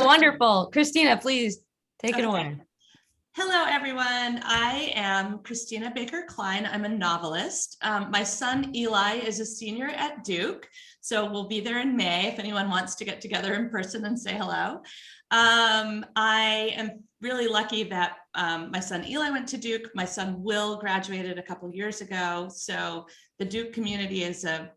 wonderful. Christina, please take it away. Hello, everyone. I am Christina Baker Kline. I'm a novelist. My son, Eli, is a senior at Duke, so we'll be there in May if anyone wants to get together in person and say hello. I am really lucky that my son Eli went to Duke. My son Will graduated a couple years ago. So the Duke community is a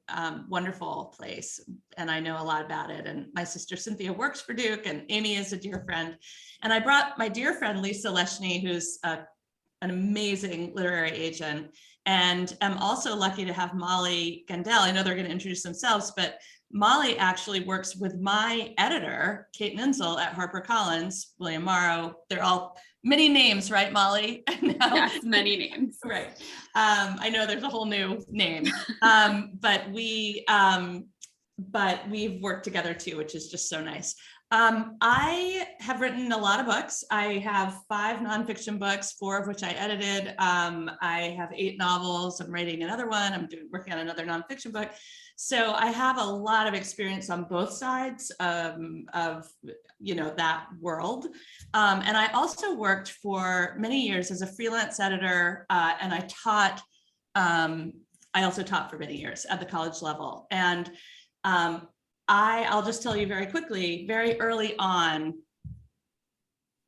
wonderful place, and I know a lot about it. And my sister Cynthia works for Duke, and Amy is a dear friend. And I brought my dear friend Lisa Leshne, who's an amazing literary agent. And I'm also lucky to have Molly Gendell. I know they're going to introduce themselves, but Molly actually works with my editor, Kate Ninzel at HarperCollins, William Morrow. They're all many names, right, Molly? Yes, many names. Right. I know there's a whole new name, but we've worked together too, which is just so nice. I have written a lot of books. I have 5 nonfiction books, 4 of which I edited. I have 8 novels. I'm writing another one. I'm working on another nonfiction book. So I have a lot of experience on both sides of that world. And I also worked for many years as a freelance editor, and I taught. I also taught for many years at the college level. And I'll just tell you very quickly, very early on,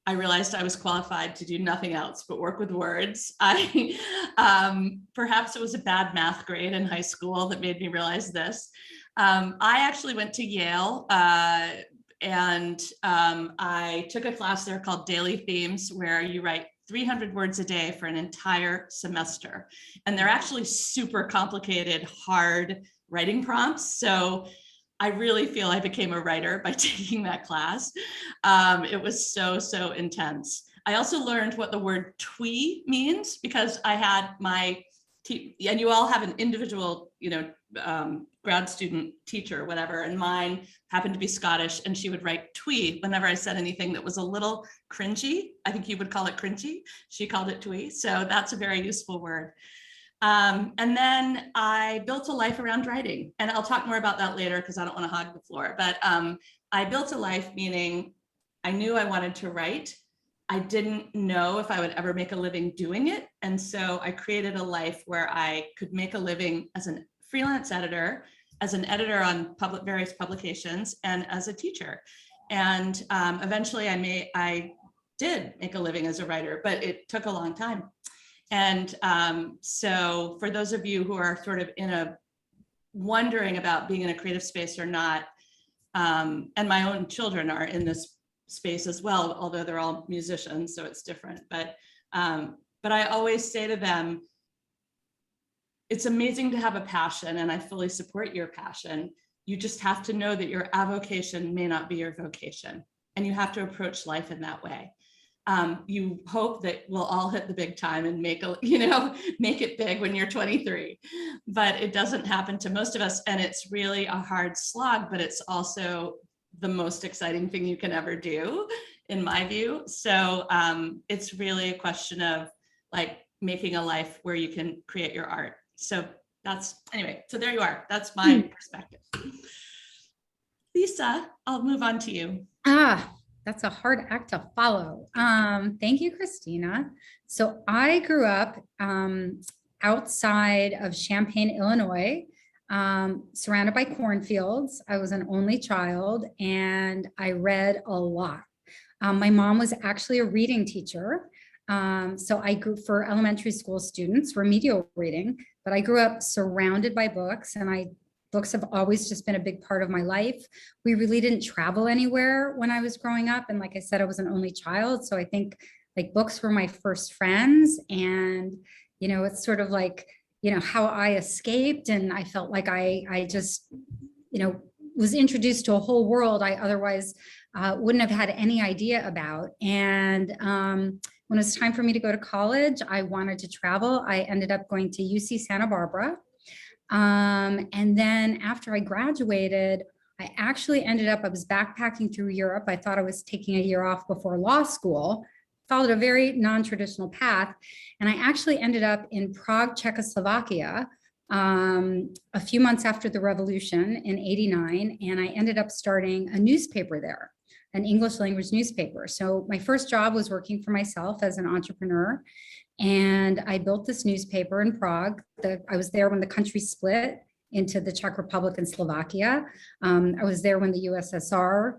I realized I was qualified to do nothing else but work with words. Perhaps it was a bad math grade in high school that made me realize this. I actually went to Yale and I took a class there called Daily Themes, where you write 300 words a day for an entire semester. And they're actually super complicated, hard writing prompts. So I really feel I became a writer by taking that class. It was so intense. I also learned what the word twee means, because I had and you all have an individual, grad student teacher, whatever, and mine happened to be Scottish, and she would write twee whenever I said anything that was a little cringy. I think you would call it cringy. She called it twee. So that's a very useful word. And then I built a life around writing, and I'll talk more about that later because I don't want to hog the floor, but I built a life, meaning I knew I wanted to write. I didn't know if I would ever make a living doing it. And so I created a life where I could make a living as a freelance editor, as an editor on various publications, and as a teacher. And eventually I did make a living as a writer, but it took a long time. And so for those of you who are sort of wondering about being in a creative space or not, and my own children are in this space as well, although they're all musicians, so it's different. But I always say to them, it's amazing to have a passion, and I fully support your passion. You just have to know that your avocation may not be your vocation, and you have to approach life in that way. You hope that we'll all hit the big time and make it big when you're 23, but it doesn't happen to most of us. And it's really a hard slog, but it's also the most exciting thing you can ever do, in my view. So it's really a question of making a life where you can create your art. So so there you are. That's my perspective. Lisa, I'll move on to you. That's a hard act to follow. Thank you, Christina. So I grew up outside of Champaign, Illinois, surrounded by cornfields. I was an only child, and I read a lot. My mom was actually a reading teacher. So I grew for elementary school students, remedial reading, but I grew up surrounded by books, and books have always just been a big part of my life. We really didn't travel anywhere when I was growing up. And like I said, I was an only child. So I think books were my first friends, and, it's sort of how I escaped. And I felt like I just, was introduced to a whole world I otherwise wouldn't have had any idea about. And when it was time for me to go to college, I wanted to travel. I ended up going to UC Santa Barbara. And then after I graduated, I actually I was backpacking through Europe. I thought I was taking a year off before law school, followed a very non-traditional path. And I actually ended up in Prague, Czechoslovakia, a few months after the revolution in '89. And I ended up starting a newspaper there. an English language newspaper. So my first job was working for myself as an entrepreneur. And I built this newspaper in Prague. I was there when the country split into the Czech Republic and Slovakia. I was there when the USSR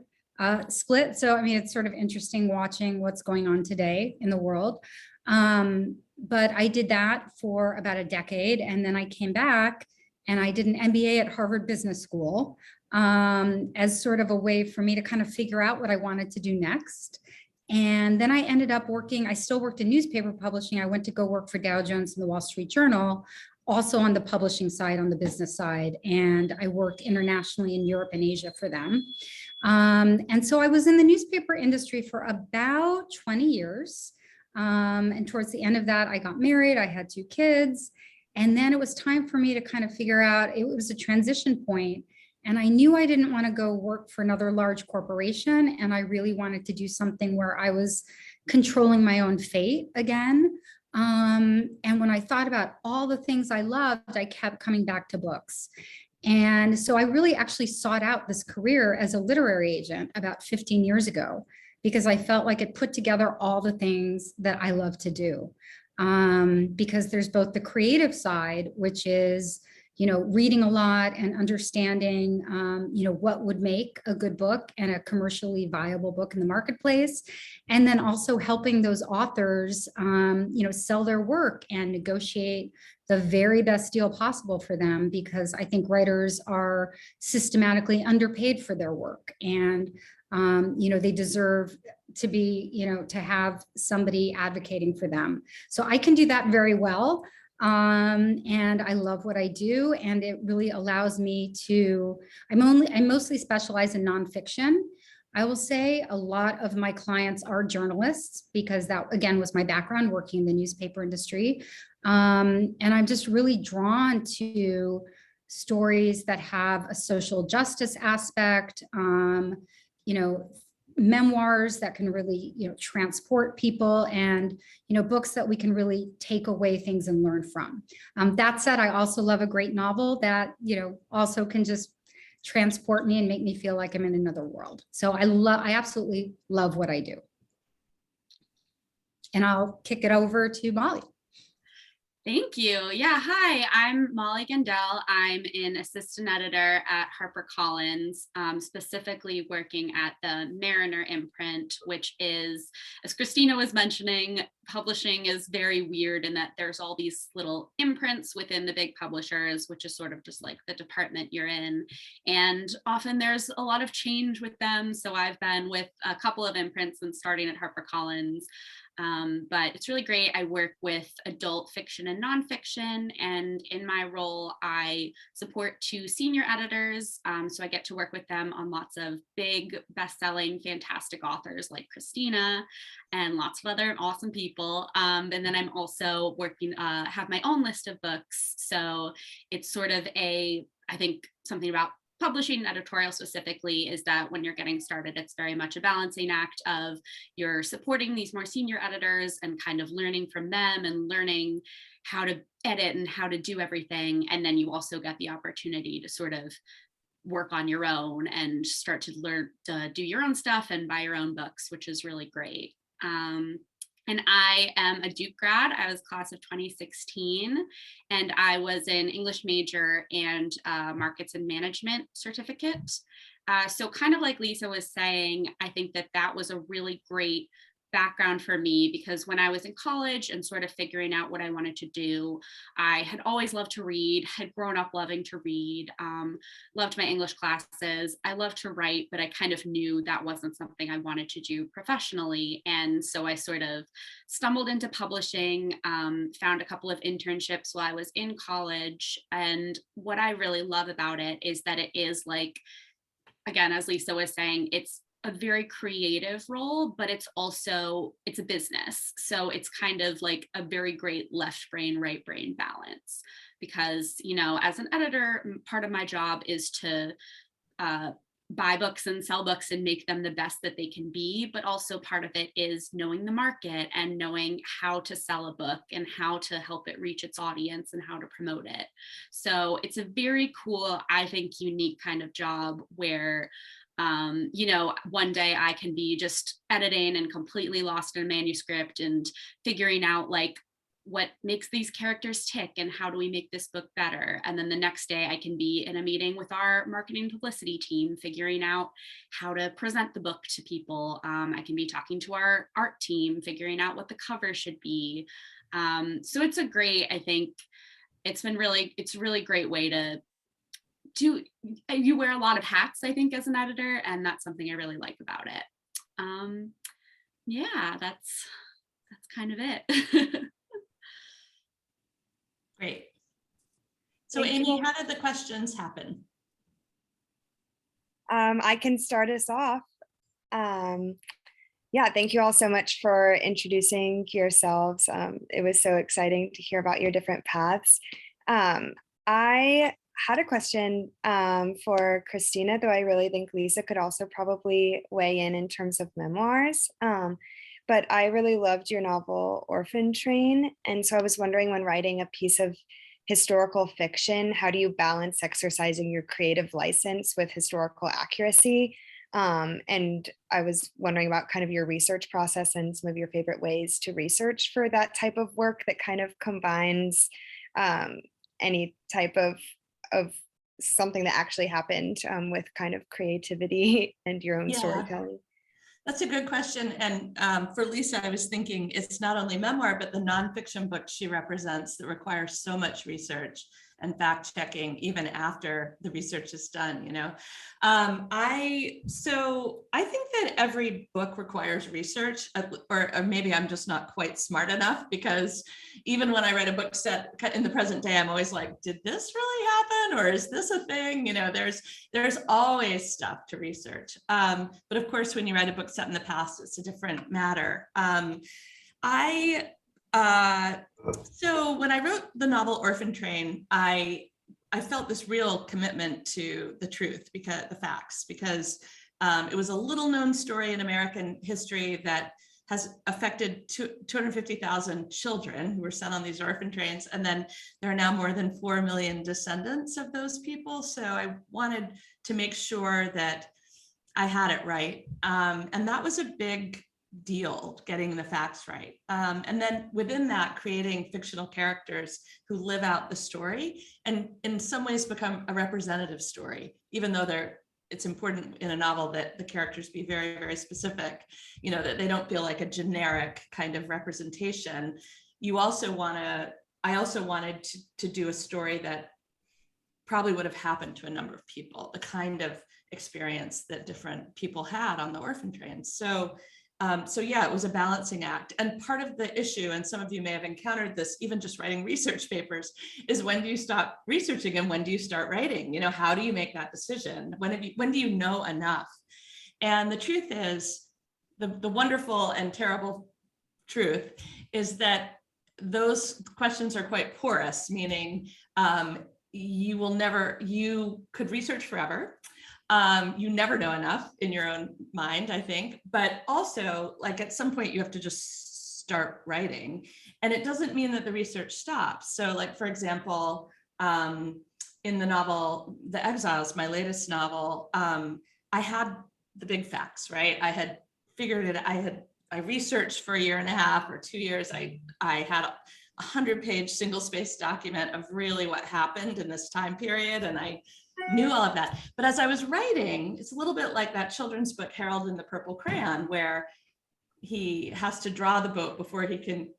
split. So, I mean, it's sort of interesting watching what's going on today in the world. But I did that for about a decade. And then I came back and I did an MBA at Harvard Business School as sort of a way for me to kind of figure out what I wanted to do next. And then I ended up working, I still worked in newspaper publishing. I went to go work for Dow Jones and the Wall Street Journal, also on the publishing side, on the business side. And I worked internationally in Europe and Asia for them. And so I was in the newspaper industry for about 20 years. And towards the end of that, I got married, I had 2 kids. And then it was time for me to kind of figure out, it was a transition point. And I knew I didn't want to go work for another large corporation. And I really wanted to do something where I was controlling my own fate again. And when I thought about all the things I loved, I kept coming back to books. And so I really actually sought out this career as a literary agent about 15 years ago, because I felt like it put together all the things that I love to do. Because there's both the creative side, which is, you know, reading a lot and understanding, you know, what would make a good book and a commercially viable book in the marketplace. And then also helping those authors, you know, sell their work and negotiate the very best deal possible for them, because I think writers are systematically underpaid for their work. And, you know, they deserve to be, you know, to have somebody advocating for them. So I can do that very well. And I love what I do, and it really allows me to, I mostly specialize in nonfiction. I will say a lot of my clients are journalists, because that again was my background, working in the newspaper industry. And I'm just really drawn to stories that have a social justice aspect, you know, memoirs that can really, you know, transport people, and, you know, books that we can really take away things and learn from. That said, I also love a great novel that, you know, also can just transport me and make me feel like I'm in another world. So I absolutely love what I do. And I'll kick it over to Molly. Thank you. Yeah, hi, I'm Molly Gendell. I'm an assistant editor at HarperCollins, specifically working at the Mariner imprint, which is, as Christina was mentioning, publishing is very weird in that there's all these little imprints within the big publishers, which is sort of just like the department you're in. And often there's a lot of change with them. So I've been with a couple of imprints and starting at HarperCollins. But it's really great. I work with adult fiction and nonfiction, and in my role, I support 2 senior editors. So I get to work with them on lots of big, best-selling, fantastic authors like Christina and lots of other awesome people. And then I'm also working, have my own list of books. So it's sort of I think something about publishing and editorial specifically is that when you're getting started, it's very much a balancing act of you're supporting these more senior editors and kind of learning from them and learning how to edit and how to do everything. And then you also get the opportunity to sort of work on your own and start to learn to do your own stuff and buy your own books, which is really great. And I am a Duke grad. I was class of 2016, and I was an English major and markets and management certificate. So kind of like Lisa was saying, I think that that was a really great background for me, because when I was in college and sort of figuring out what I wanted to do, I had always loved to read, had grown up loving to read, loved my English classes. I loved to write, but I kind of knew that wasn't something I wanted to do professionally. And so I sort of stumbled into publishing, found a couple of internships while I was in college. And what I really love about it is that it is like, again, as Lisa was saying, it's a very creative role, but it's a business. So it's kind of like a very great left brain, right brain balance, because, you know, as an editor, part of my job is to buy books and sell books and make them the best that they can be. But also part of it is knowing the market and knowing how to sell a book and how to help it reach its audience and how to promote it. So it's a very cool, I think, unique kind of job where You know, one day I can be just editing and completely lost in a manuscript and figuring out like what makes these characters tick and how do we make this book better. And then the next day I can be in a meeting with our marketing publicity team, figuring out how to present the book to people. I can be talking to our art team, figuring out what the cover should be. So it's a great, I think it's a really great way to you wear a lot of hats, I think, as an editor, and that's something I really like about it. Yeah, that's kind of it. Great. So Thank Amy, you. how did the questions happen? I can start us off. Yeah, thank you all so much for introducing yourselves. It was so exciting to hear about your different paths. I had a question for Christina, though I really think Lisa could also probably weigh in terms of memoirs. But I really loved your novel Orphan Train. And so I was wondering, when writing a piece of historical fiction, how do you balance exercising your creative license with historical accuracy? And I was wondering about kind of your research process and some of your favorite ways to research for that type of work that kind of combines any type of something that actually happened with kind of creativity and your own storytelling. That's a good question. And for Lisa, I was thinking it's not only memoir, but the nonfiction book she represents that requires so much research and fact checking even after the research is done, you know. So I think that every book requires research, or maybe I'm just not quite smart enough, because even when I write a book set in the present day, I'm always like, did this really happen? Or is this a thing? You know, there's always stuff to research. But of course, when you write a book set in the past, it's a different matter. So when I wrote the novel Orphan Train, I felt this real commitment to the truth, because the facts, because it was a little known story in American history that has affected 250,000 children who were sent on these orphan trains. And then there are now more than 4 million descendants of those people. So I wanted to make sure that I had it right. And that was a big deal, getting the facts right. And then within that, creating fictional characters who live out the story and in some ways become a representative story, even though it's important in a novel that the characters be very, very specific, you know, that they don't feel like a generic kind of representation. I also wanted to do a story that probably would have happened to a number of people, the kind of experience that different people had on the orphan trains. So yeah, it was a balancing act. And part of the issue, and some of you may have encountered this, even just writing research papers, is when do you stop researching and when do you start writing? You know, how do you make that decision? When do you know enough? And the truth is, the wonderful and terrible truth is that those questions are quite porous, meaning you could research forever. You never know enough in your own mind, I think, but also like at some point you have to just start writing, and it doesn't mean that the research stops. So like, for example, in the novel, The Exiles, my latest novel, I had the big facts, right? I had figured it, I researched for 1.5 years or 2 years. I had a 100-page single-spaced document of really what happened in this time period, and I knew all of that. But as I was writing, it's a little bit like that children's book, Harold and the Purple Crayon, where he has to draw the boat before he can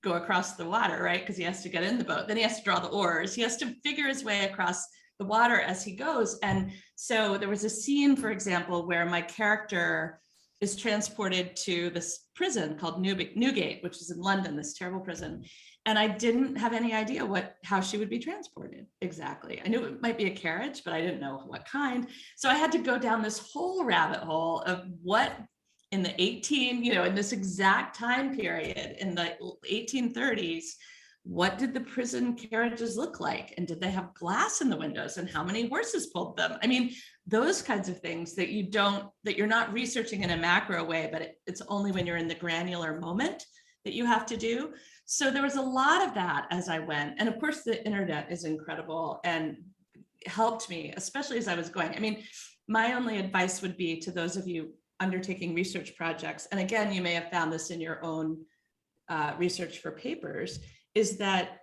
go across the water, right? Because he has to get in the boat. Then he has to draw the oars. He has to figure his way across the water as he goes. And so there was a scene, for example, where my character is transported to this prison called Newgate, which is in London, this terrible prison. And I didn't have any idea how she would be transported exactly. I knew it might be a carriage, but I didn't know what kind. So I had to go down this whole rabbit hole of what in this exact time period in the 1830s, what did the prison carriages look like? And did they have glass in the windows? And how many horses pulled them? I mean, those kinds of things that you're not researching in a macro way, but it's only when you're in the granular moment that you have to do. So there was a lot of that as I went. And of course, the internet is incredible and helped me, especially as I was going. I mean, my only advice would be to those of you undertaking research projects, and again, you may have found this in your own research for papers, is that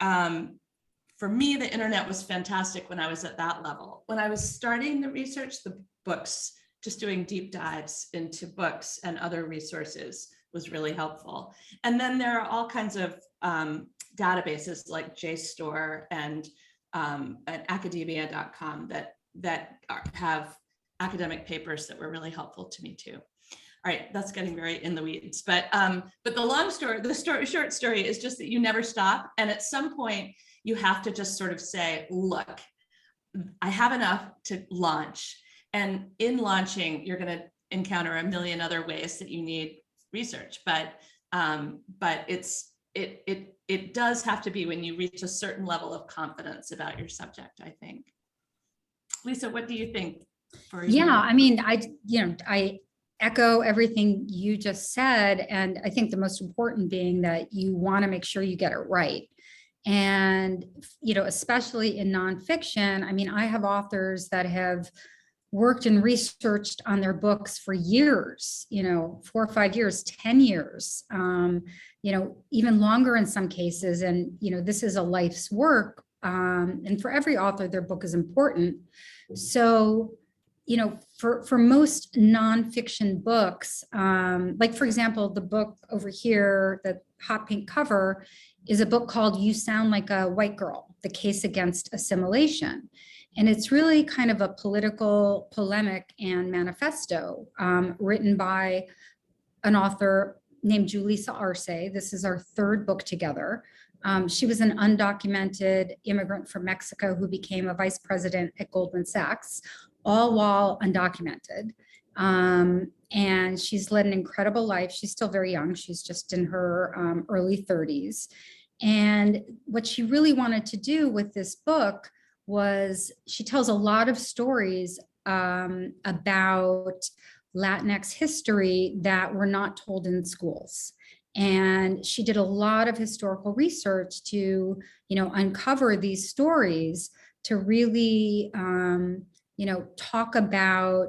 for me, the internet was fantastic when I was at that level. When I was starting the research, the books, just doing deep dives into books and other resources was really helpful. And then there are all kinds of databases like JSTOR and academia.com that have academic papers that were really helpful to me too. All right, that's getting very in the weeds, but the short story is just that you never stop. And at some point you have to just sort of say, look, I have enough to launch. And in launching, you're going to encounter a million other ways that you need research, but it does have to be when you reach a certain level of confidence about your subject, I think. Lisa, what do you think? I mean, I echo everything you just said. And I think the most important being that you want to make sure you get it right. And, especially in nonfiction, I mean, I have authors that have worked and researched on their books for years, 4 or 5 years, 10 years, even longer in some cases. And, this is a life's work. And for every author, their book is important. So, for most nonfiction books, like, for example, the book over here, the hot pink cover, is a book called You Sound Like a White Girl, The Case Against Assimilation. And it's really kind of a political polemic and manifesto written by an author named Julissa Arce. This is our third book together. She was an undocumented immigrant from Mexico who became a vice president at Goldman Sachs, all while undocumented. And she's led an incredible life. She's still very young. She's just in her early 30s. And what she really wanted to do with this book was she tells a lot of stories about Latinx history that were not told in schools. And she did a lot of historical research to, uncover these stories to really, talk about,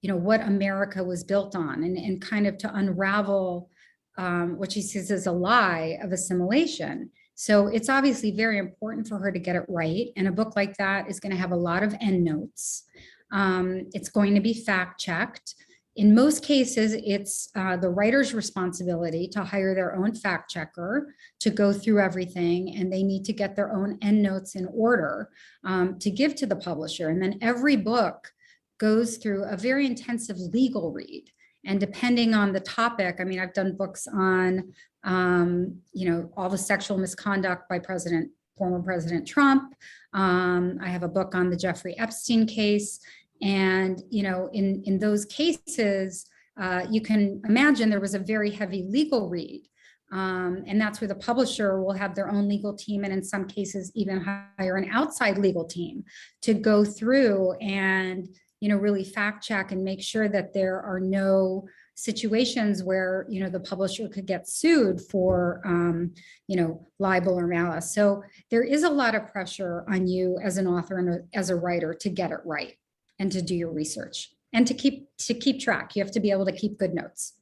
what America was built on and kind of to unravel what she says is a lie of assimilation. So it's obviously very important for her to get it right. And a book like that is going to have a lot of endnotes. It's going to be fact checked. In most cases, it's the writer's responsibility to hire their own fact checker to go through everything, and they need to get their own endnotes in order to give to the publisher. And then every book goes through a very intensive legal read. And depending on the topic, I mean, I've done books on, all the sexual misconduct by former President Trump. I have a book on the Jeffrey Epstein case. And, in those cases, you can imagine there was a very heavy legal read. And that's where the publisher will have their own legal team, and in some cases even hire an outside legal team to go through and, really fact check and make sure that there are no situations where, the publisher could get sued for, libel or malice. So there is a lot of pressure on you as an author and as a writer to get it right and to do your research and to keep track. You have to be able to keep good notes.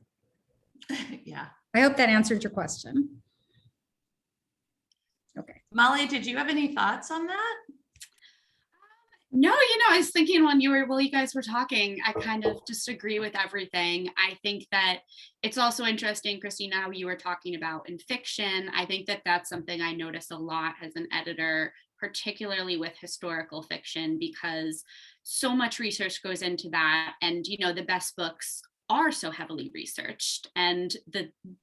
Yeah. I hope that answered your question. Okay. Molly, did you have any thoughts on that? No, I was thinking while you guys were talking, I kind of just agree with everything. I think that it's also interesting, Christina, how you were talking about in fiction. I think that that's something I notice a lot as an editor, particularly with historical fiction, because so much research goes into that. And, the best books are so heavily researched. And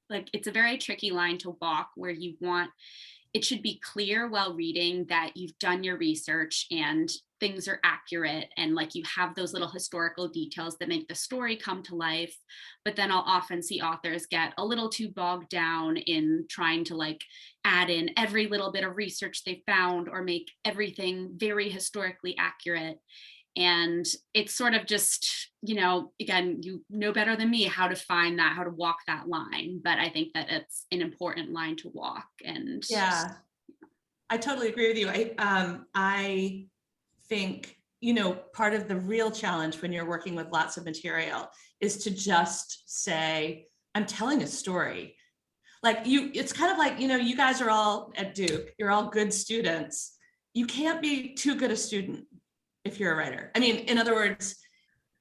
it's a very tricky line to walk where it should be clear while reading that you've done your research and things are accurate, and you have those little historical details that make the story come to life. But then I'll often see authors get a little too bogged down in trying to add in every little bit of research they found or make everything very historically accurate. And it's sort of just, again, you know better than me how to walk that line. But I think that it's an important line to walk. And yeah, I totally agree with you. I think part of the real challenge when you're working with lots of material is to just say, I'm telling a story. Like it's kind of like, you guys are all at Duke, you're all good students. You can't be too good a student if you're a writer. I mean, in other words,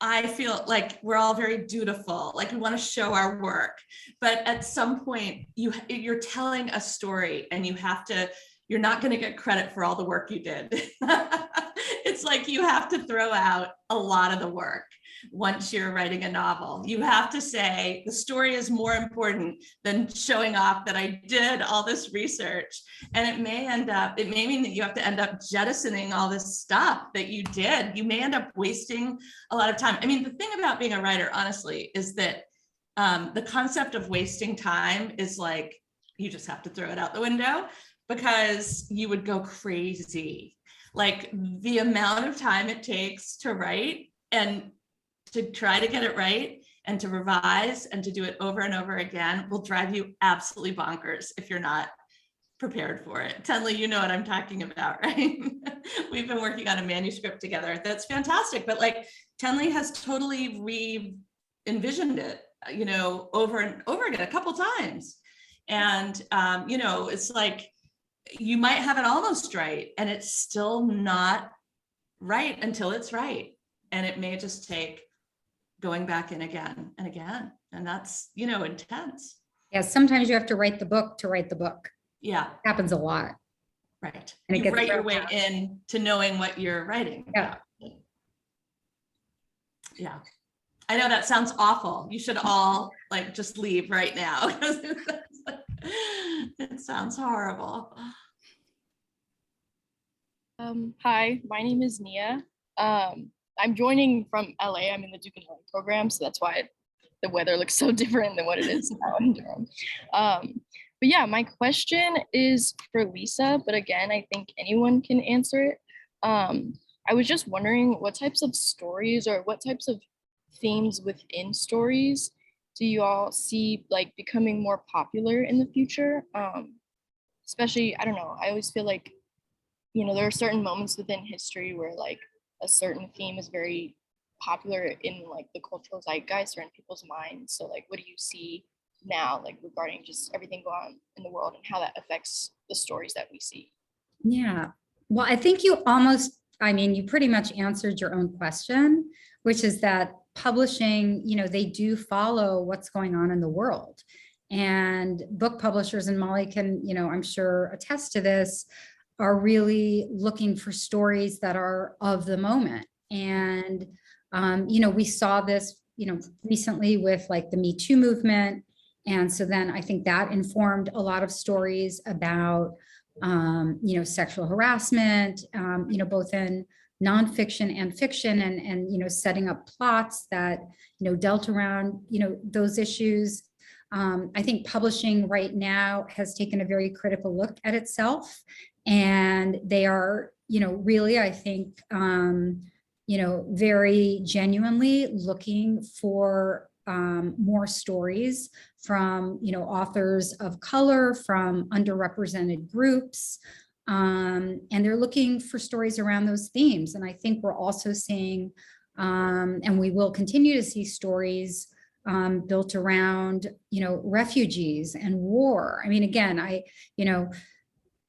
I feel like we're all very dutiful, like we want to show our work, but at some point you're telling a story and you're not going to get credit for all the work you did. It's like you have to throw out a lot of the work once you're writing a novel. You have to say the story is more important than showing off that I did all this research. And it may mean that you have to end up jettisoning all this stuff that you did. You may end up wasting a lot of time. I mean, the thing about being a writer, honestly, is that the concept of wasting time is like, you just have to throw it out the window, because you would go crazy. Like the amount of time it takes to write and to try to get it right and to revise and to do it over and over again will drive you absolutely bonkers if you're not prepared for it. Tenley, you know what I'm talking about, right? We've been working on a manuscript together. That's fantastic. But like Tenley has totally re-envisioned it, over and over again, a couple times. And, it's like, you might have it almost right and it's still not right until it's right. And it may just take going back in again and again. And that's, intense. Yeah, sometimes you have to write the book to write the book. Yeah. It happens a lot. Right. And you write your way in to knowing what you're writing. Yeah. Yeah. I know that sounds awful. You should all just leave right now. It sounds horrible. Hi, my name is Nia. I'm joining from LA. I'm in the Duke and Kline program, so that's why the weather looks so different than what it is now in Durham. But yeah, my question is for Lisa, but again, I think anyone can answer it. I was just wondering what types of stories or what types of themes within stories do you all see becoming more popular in the future? Especially, I don't know, I always feel like, there are certain moments within history where a certain theme is very popular in the cultural zeitgeist or in people's minds. So what do you see now, regarding just everything going on in the world and how that affects the stories that we see? Yeah, well, I think you pretty much answered your own question, which is that publishing, they do follow what's going on in the world. And book publishers, and Molly can, I'm sure attest to this, are really looking for stories that are of the moment. And, we saw this, recently with the Me Too movement. And so then I think that informed a lot of stories about, sexual harassment, both in nonfiction and fiction, and setting up plots that, dealt around, those issues. I think publishing right now has taken a very critical look at itself. And they are, really, I think, very genuinely looking for more stories from, authors of color, from underrepresented groups. And they're looking for stories around those themes. And I think we're also seeing, and we will continue to see stories built around, refugees and war. I mean, again,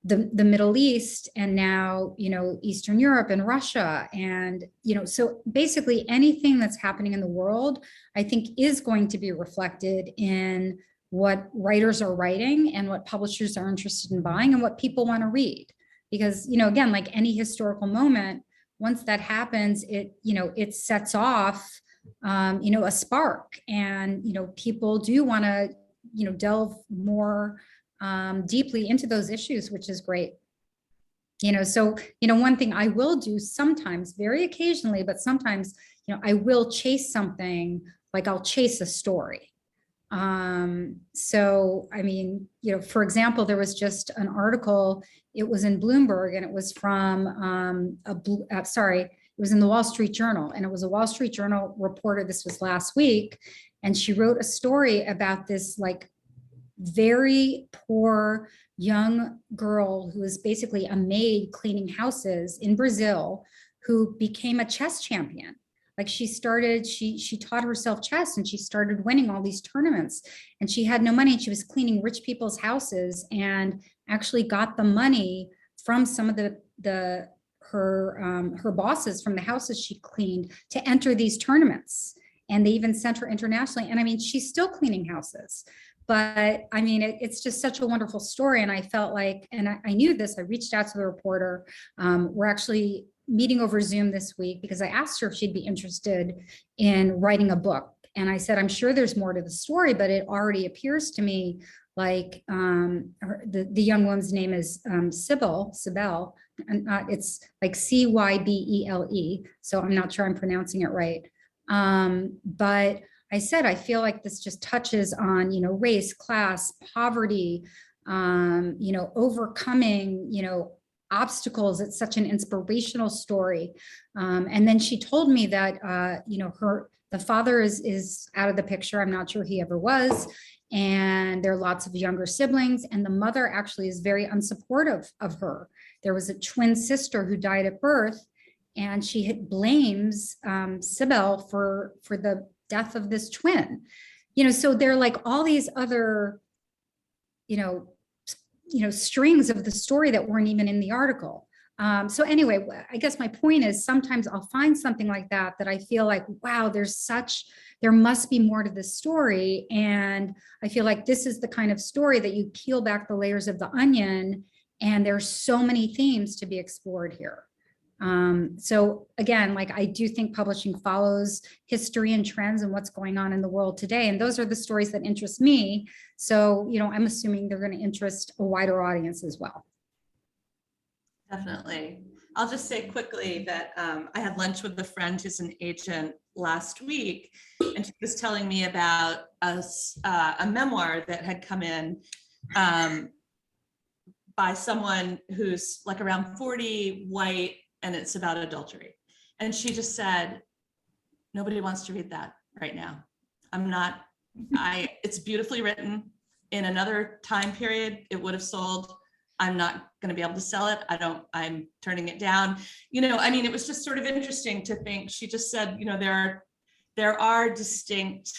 the Middle East and now, Eastern Europe and Russia. And, so basically anything that's happening in the world, I think is going to be reflected in what writers are writing and what publishers are interested in buying and what people want to read. Because, again, like any historical moment, once that happens, it sets off, a spark, and, people do want to, delve more deeply into those issues, which is great. So, one thing I will do sometimes, very occasionally, but sometimes, I will chase something, like I'll chase a story. So, I mean, for example, there was just an article, it was in Bloomberg, and it was from, it was in the Wall Street Journal, and it was a Wall Street Journal reporter, this was last week, and she wrote a story about this very poor young girl who is basically a maid cleaning houses in Brazil, who became a chess champion. Like she taught herself chess and she started winning all these tournaments, and she had no money and she was cleaning rich people's houses and actually got the money from some of her bosses from the houses she cleaned to enter these tournaments. And they even sent her internationally. And I mean, she's still cleaning houses. But I mean, it's just such a wonderful story. And I felt like, and I knew this, I reached out to the reporter. We're actually meeting over Zoom this week because I asked her if she'd be interested in writing a book. And I said, I'm sure there's more to the story, but it already appears to me like the young woman's name is Sybil, and it's like Cybele. So I'm not sure I'm pronouncing it right. But I said, I feel like this just touches on, race, class, poverty, overcoming, obstacles. It's such an inspirational story. And then she told me that, the father is out of the picture. I'm not sure he ever was. And there are lots of younger siblings. And the mother actually is very unsupportive of her. There was a twin sister who died at birth, and she blames Sybil for the death of this twin. So there are like all these other, strings of the story that weren't even in the article. So anyway, I guess my point is sometimes I'll find something like that I feel like, wow, there must be more to this story. And I feel like this is the kind of story that you peel back the layers of the onion, and there's so many themes to be explored here. So again, like I do think publishing follows history and trends and what's going on in the world today. And those are the stories that interest me. So, I'm assuming they're going to interest a wider audience as well. Definitely. I'll just say quickly that I had lunch with a friend who's an agent last week, and she was telling me about a memoir that had come in by someone who's like around 40, white, and it's about adultery. And she just said, nobody wants to read that right now. It's beautifully written. In another time period, it would have sold. I'm not going to be able to sell it. I'm turning it down. It was just sort of interesting to think. She just said, there are distinct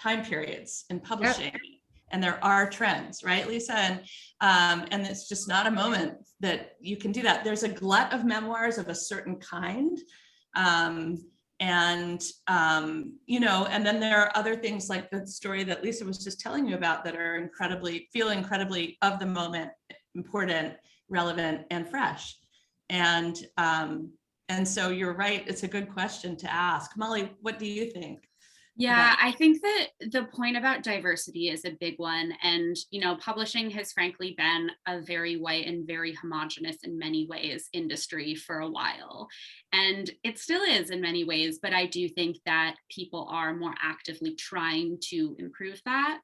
time periods in publishing, and there are trends, right, Lisa? And it's just not a moment that you can do that. There's a glut of memoirs of a certain kind. And then there are other things like the story that Lisa was just telling you about that are feel incredibly of the moment, important, relevant, and fresh. And so you're right. It's a good question to ask. Molly, what do you think? Yeah, I think that the point about diversity is a big one. And, publishing has frankly been a very white and very homogenous in many ways industry for a while. And it still is in many ways, but I do think that people are more actively trying to improve that.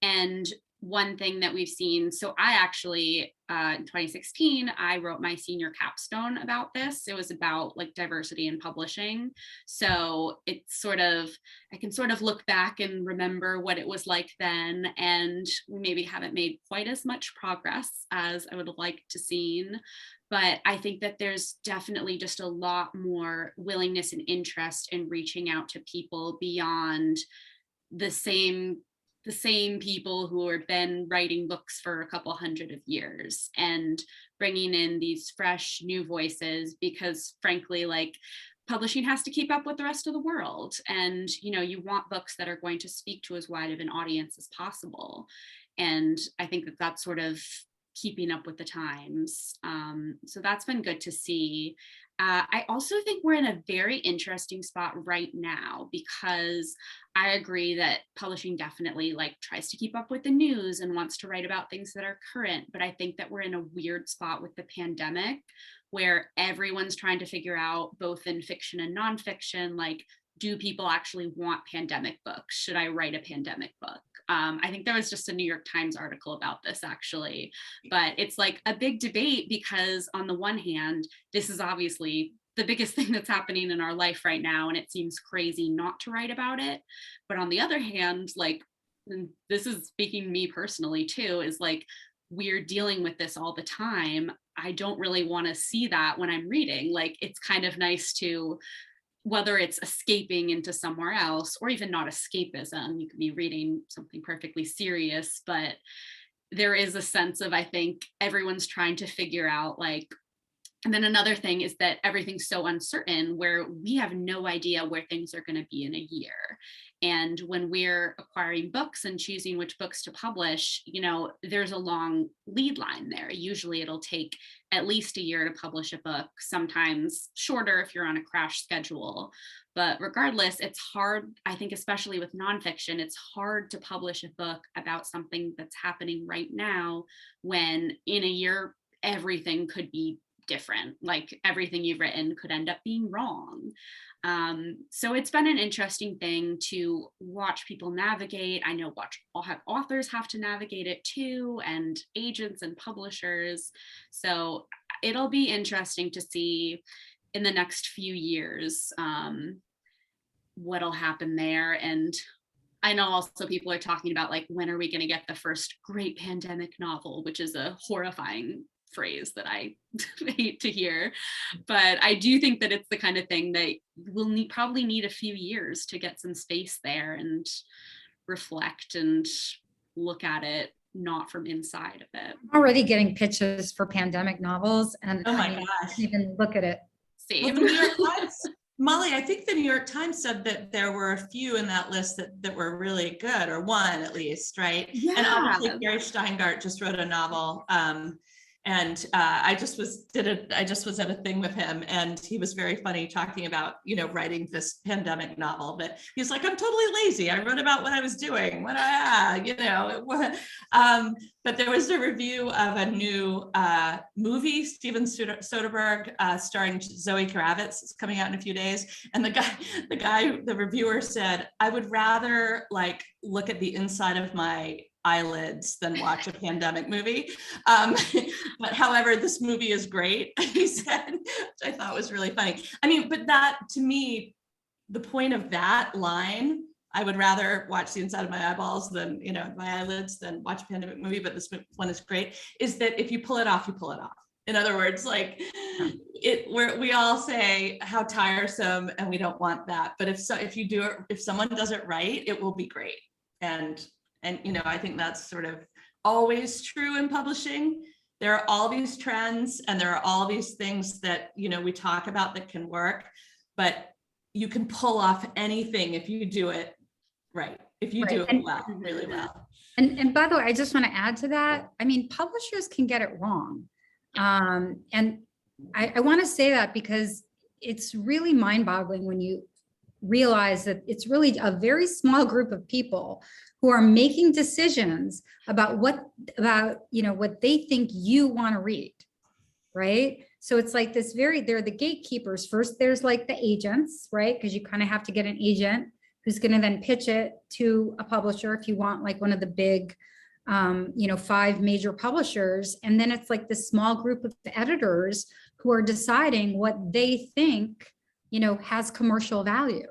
And one thing that we've seen, so I actually, in 2016, I wrote my senior capstone about this. It was about like diversity in publishing. So it's I can sort of look back and remember what it was like then, and we maybe haven't made quite as much progress as I would like to seen. But I think that there's definitely just a lot more willingness and interest in reaching out to people beyond the same people who have been writing books for a couple hundred of years, and bringing in these fresh new voices, because frankly, like publishing has to keep up with the rest of the world. And, you want books that are going to speak to as wide of an audience as possible. And I think that that's sort of keeping up with the times. So that's been good to see. I also think we're in a very interesting spot right now, because I agree that publishing definitely tries to keep up with the news and wants to write about things that are current. But I think that we're in a weird spot with the pandemic, where everyone's trying to figure out, both in fiction and nonfiction, do people actually want pandemic books? Should I write a pandemic book? I think there was just a New York Times article about this actually, but it's a big debate, because on the one hand, this is obviously the biggest thing that's happening in our life right now, and it seems crazy not to write about it. But on the other hand, this is speaking to me personally too, is we're dealing with this all the time. I don't really want to see that when I'm reading. Like, it's kind of nice to, whether it's escaping into somewhere else or even not escapism, you could be reading something perfectly serious, but there is a sense of, I think everyone's trying to figure out like, and then another thing is that everything's so uncertain where we have no idea where things are going to be in a year. And when we're acquiring books and choosing which books to publish, you know, there's a long lead line there. Usually it'll take at least a year to publish a book, sometimes shorter if you're on a crash schedule. But regardless, it's hard, I think, especially with nonfiction, it's hard to publish a book about something that's happening right now when in a year, everything could be different. Like everything you've written could end up being wrong. So it's been an interesting thing to watch people navigate. I know authors have to navigate it too, and agents and publishers. So it'll be interesting to see in the next few years what'll happen there. And I know also people are talking about like, when are we going to get the first great pandemic novel, which is a horrifying phrase that I hate to hear, but I do think that it's the kind of thing that we'll probably need a few years to get some space there and reflect and look at it, not from inside of it. I'm already getting pitches for pandemic novels, and Oh my I gosh. can't even look at it. Same. Well, the New York Times, Molly, I think the New York Times said that there were a few in that list that were really good, or one at least, right? Yeah. And obviously Gary Steingart just wrote a novel. And I just was at a thing with him, and he was very funny talking about, you know, writing this pandemic novel. But he's like, I'm totally lazy. I wrote about what I was doing. But there was a review of a new movie, Steven Soderbergh, starring Zoe Kravitz. It's coming out in a few days. And the reviewer said, I would rather like look at the inside of my eyelids than watch a pandemic movie. But however, this movie is great, he said, which I thought was really funny. I mean, but that to me, the point of that line, I would rather watch the inside of my eyeballs than, you know, my eyelids than watch a pandemic movie, but this one is great, is that if you pull it off, you pull it off. In other words, like we all say how tiresome, and we don't want that. But if you do it, if someone does it right, it will be great. And you know, I think that's sort of always true in publishing. There are all these trends and there are all these things that, you know, we talk about that can work, but you can pull off anything if you do it right, if you do it well, really well. And by the way, I just want to add to that. I mean, publishers can get it wrong. And I want to say that because it's really mind-boggling when you realize that it's really a very small group of people who are making decisions about what they think you want to read, right? So it's like this they're the gatekeepers. First, there's like the agents, right? Because you kind of have to get an agent who's going to then pitch it to a publisher if you want like one of the big, 5 major publishers. And then it's like this small group of editors who are deciding what they think, has commercial value.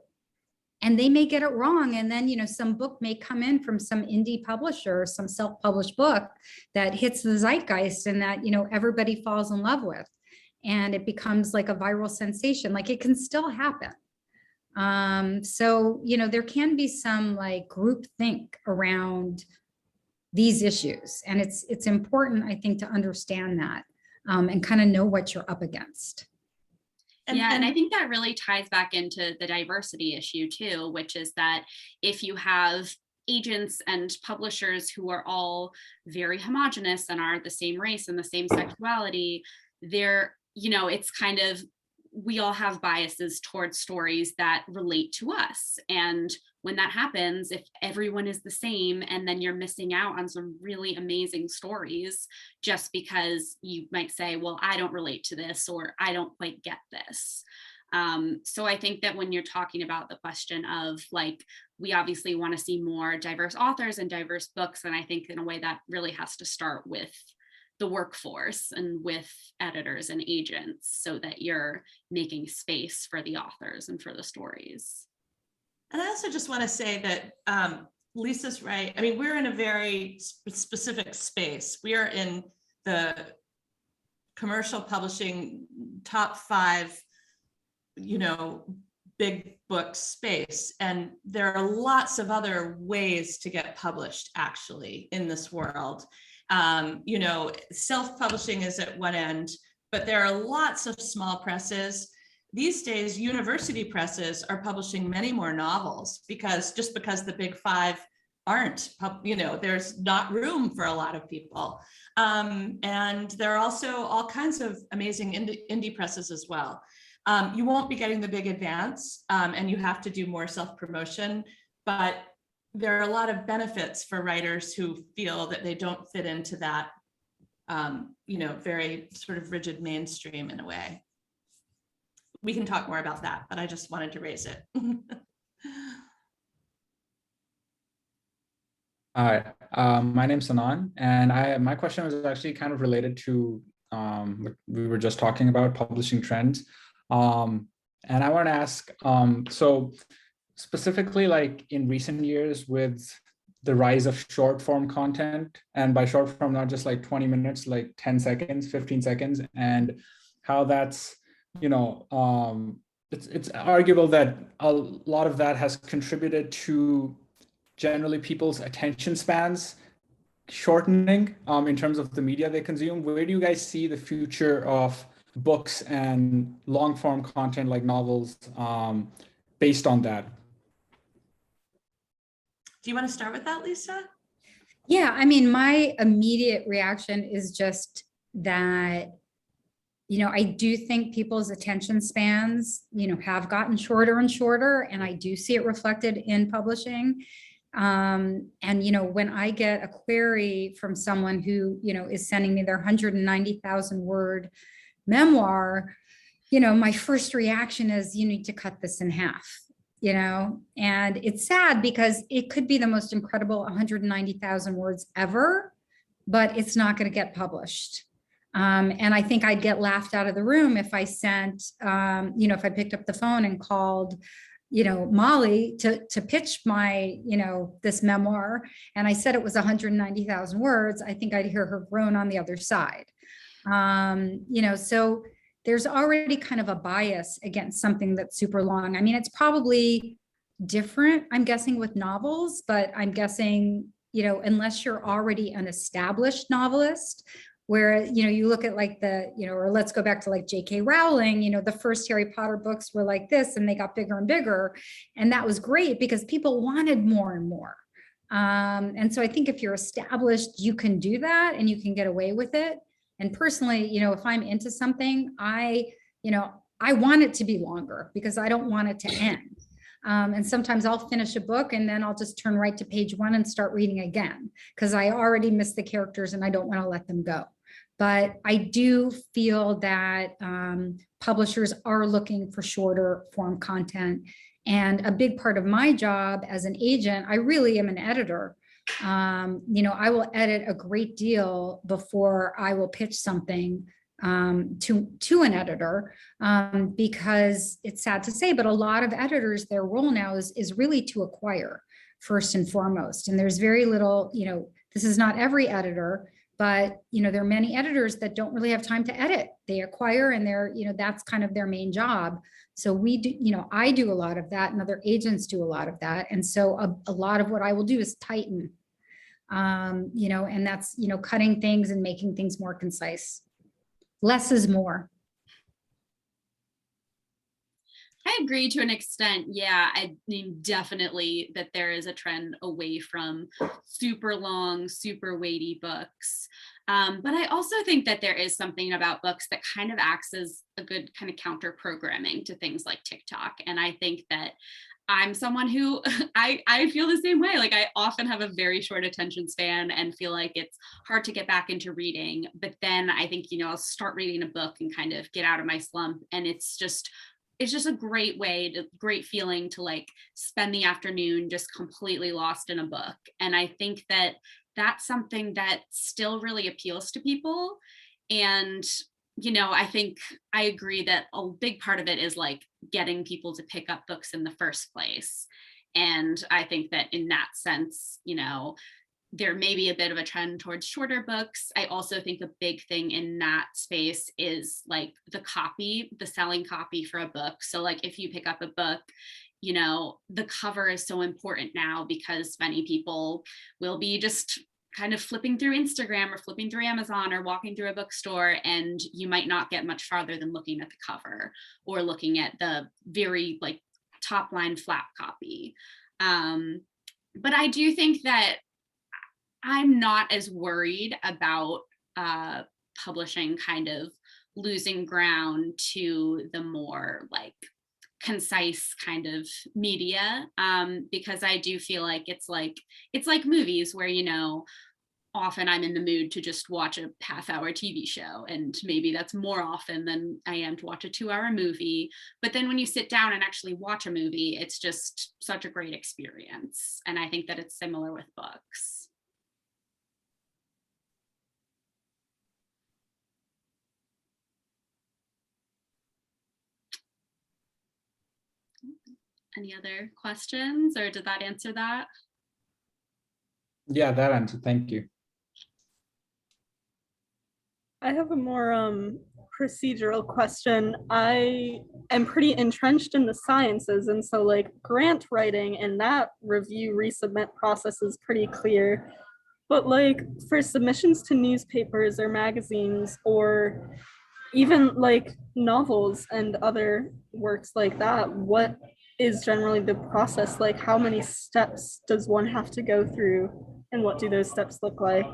And they may get it wrong. And then, some book may come in from some indie publisher, some self-published book that hits the zeitgeist and that, everybody falls in love with. And it becomes like a viral sensation. Like it can still happen. So, there can be some like groupthink around these issues. And it's important, I think, to understand that and kind of know what you're up against. And I think that really ties back into the diversity issue too, which is that if you have agents and publishers who are all very homogenous and are the same race and the same sexuality, it's kind of, we all have biases towards stories that relate to us. And when that happens, if everyone is the same, and then you're missing out on some really amazing stories just because you might say, well, I don't relate to this, or I don't quite get this. So I think that when you're talking about the question of like, we obviously want to see more diverse authors and diverse books. And I think in a way that really has to start with the workforce and with editors and agents so that you're making space for the authors and for the stories. And I also just want to say that Lisa's right. I mean, we're in a very specific space. We are in the commercial publishing top 5, big book space. And there are lots of other ways to get published actually in this world. Self-publishing is at one end, but there are lots of small presses. These days, university presses are publishing many more novels because the big 5 aren't, there's not room for a lot of people. And there are also all kinds of amazing indie presses as well. You won't be getting the big advance, and you have to do more self-promotion, but there are a lot of benefits for writers who feel that they don't fit into that, very sort of rigid mainstream in a way. We can talk more about that, but I just wanted to raise it. Hi, my name's Sanan, and my question was actually kind of related to what we were just talking about, publishing trends. And I want to ask, so specifically like in recent years with the rise of short form content, and by short form, not just like 20 minutes, like 10 seconds, 15 seconds, and how that's, it's arguable that a lot of that has contributed to generally people's attention spans shortening in terms of the media they consume. Where do you guys see the future of books and long form content like novels based on that? Do you want to start with that, Lisa? Yeah, I mean, my immediate reaction is just that, I do think people's attention spans, have gotten shorter and shorter, and I do see it reflected in publishing. And, when I get a query from someone who, is sending me their 190,000 word memoir, my first reaction is you need to cut this in half, and it's sad because it could be the most incredible 190,000 words ever, but it's not going to get published. And I think I'd get laughed out of the room if I sent, if I picked up the phone and called, Molly to pitch my, this memoir. And I said it was 190,000 words. I think I'd hear her groan on the other side. So there's already kind of a bias against something that's super long. I mean, it's probably different, I'm guessing, with novels, but I'm guessing, unless you're already an established novelist, where, you look at like or let's go back to like J.K. Rowling, the first Harry Potter books were like this and they got bigger and bigger. And that was great because people wanted more and more. And so I think if you're established, you can do that and you can get away with it. And personally, if I'm into something, I want it to be longer because I don't want it to end. And sometimes I'll finish a book and then I'll just turn right to page 1 and start reading again because I already missed the characters and I don't want to let them go. But I do feel that publishers are looking for shorter form content. And a big part of my job as an agent, I really am an editor. I will edit a great deal before I will pitch something to an editor, because it's sad to say, but a lot of editors, their role now is really to acquire first and foremost. And there's very little, this is not every editor, but there are many editors that don't really have time to edit. They acquire and they're, that's kind of their main job. So we do, I do a lot of that and other agents do a lot of that. And so a lot of what I will do is tighten, and that's, cutting things and making things more concise. Less is more. I agree to an extent. Yeah, I mean, definitely that there is a trend away from super long, super weighty books. But I also think that there is something about books that kind of acts as a good kind of counter programming to things like TikTok. And I think that I'm someone who I feel the same way. Like I often have a very short attention span and feel like it's hard to get back into reading. But then I think, I'll start reading a book and kind of get out of my slump. And it's just a great feeling to like spend the afternoon just completely lost in a book. And I think that that's something that still really appeals to people. And I think I agree that a big part of it is like getting people to pick up books in the first place. And I think that in that sense, there may be a bit of a trend towards shorter books. I also think a big thing in that space is like the copy, the selling copy for a book. So like if you pick up a book, you know, the cover is so important now because many people will be just kind of flipping through Instagram or flipping through Amazon or walking through a bookstore, and you might not get much farther than looking at the cover or looking at the very like top line flap copy. But I do think that I'm not as worried about publishing kind of losing ground to the more like concise kind of media, because I do feel like it's like movies where, you know, often I'm in the mood to just watch a half-hour TV show, and maybe that's more often than I am to watch a 2-hour movie. But then when you sit down and actually watch a movie, it's just such a great experience. And I think that it's similar with books. Any other questions, or did that answer that? Yeah, that answered. Thank you. I have a more procedural question. I am pretty entrenched in the sciences, and so like grant writing and that review resubmit process is pretty clear. But like for submissions to newspapers or magazines, or even like novels and other works like that, what is generally the process? Like how many steps does one have to go through, and what do those steps look like?